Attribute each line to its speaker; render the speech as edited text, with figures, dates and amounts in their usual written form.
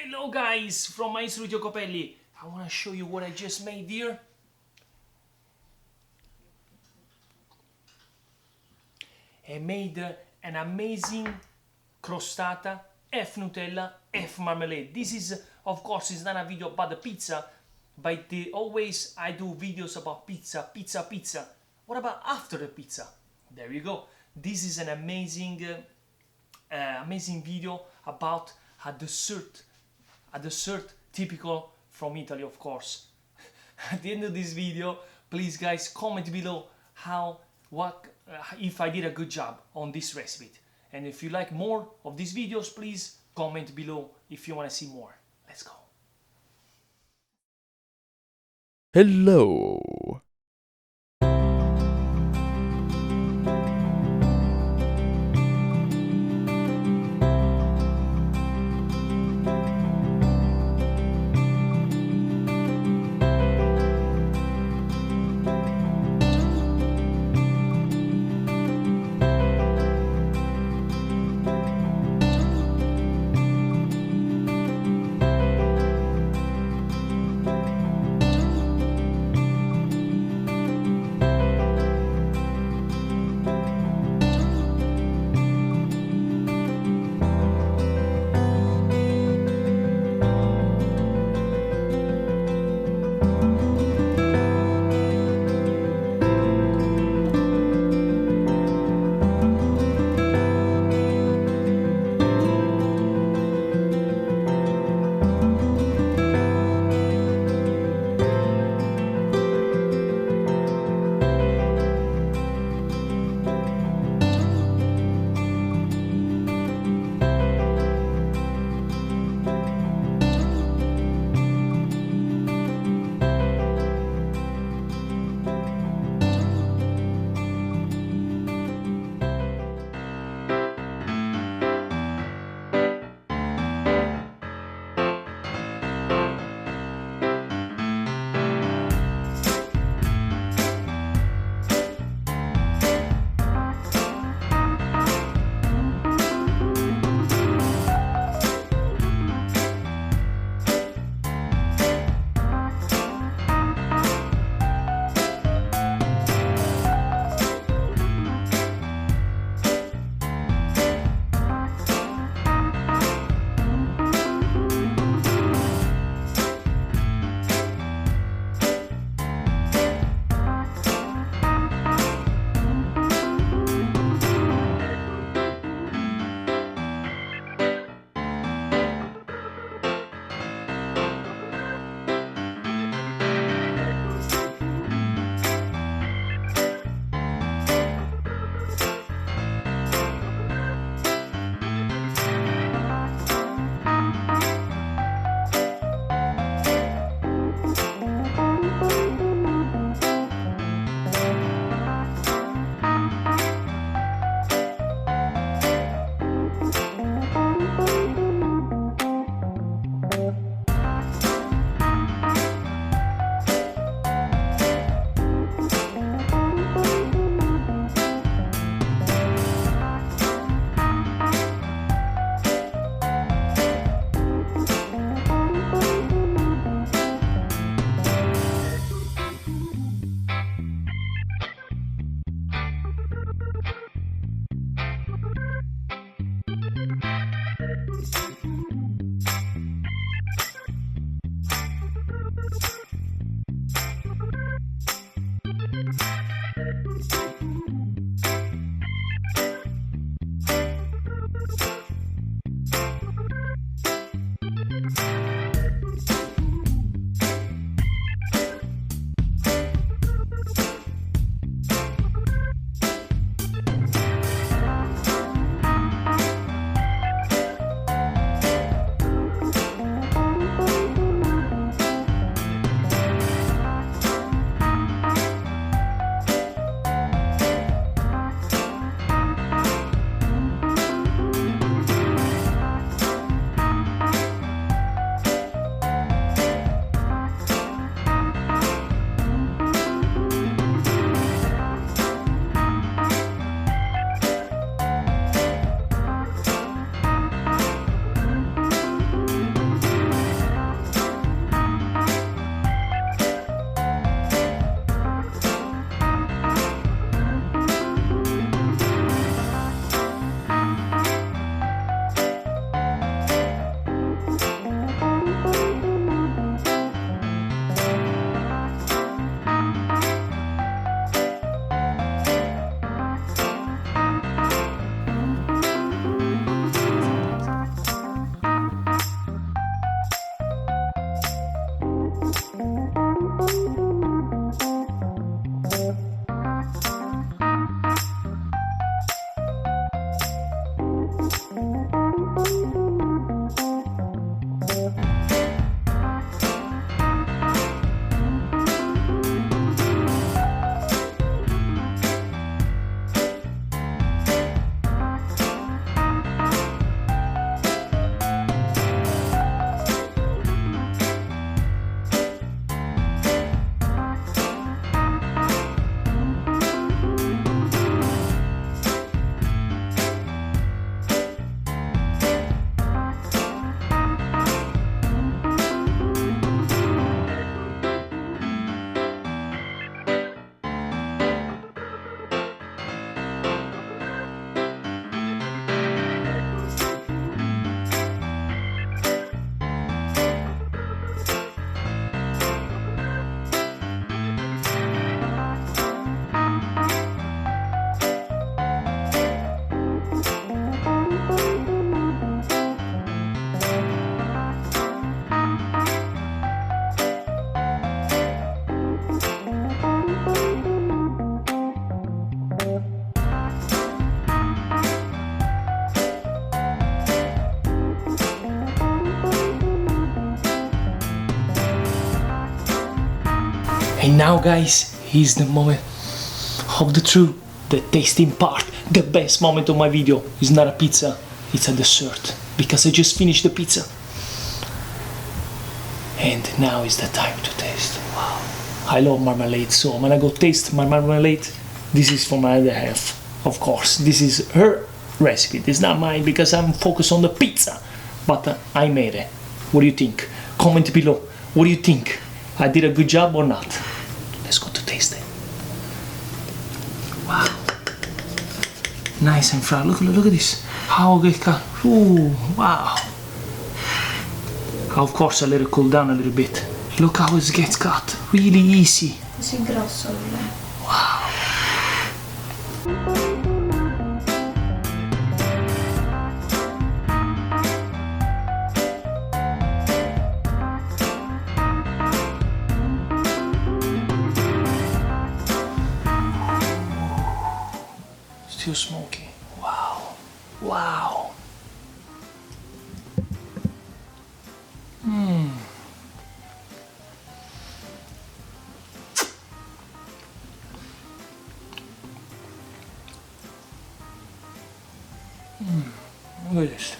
Speaker 1: Hello guys, from my studio Capelli. I want to show you what I just made here. I made an amazing crostata, F Nutella, F marmalade. This is, of course, it's not a video about the pizza, but always I do videos about pizza. What about after the pizza? There you go. This is an amazing video about a dessert typical from Italy, of course. At the end of this video, please guys comment below if I did a good job on this recipe. And if you like more of these videos, please comment below if you want to see more. Let's go.
Speaker 2: Hello.
Speaker 1: And now guys, here's the moment of the truth, the tasting part. The best moment of my video is not a pizza, it's a dessert, because I just finished the pizza. And now is the time to taste. Wow, I love marmalade, so I'm gonna go taste my marmalade. This is for my other half, of course. This is her recipe, this is not mine because I'm focused on the pizza, but I made it. What do you think? Comment below, what do you think? I did a good job or not? Let's go to taste it. Wow. Nice and fried. Look at this. How it cut. Ooh, wow. Of course I let it cool down a little bit. Look how it gets cut. Really easy.
Speaker 2: Così grosso.
Speaker 1: Wow. Still smoky. Wow. Wow. Look at this.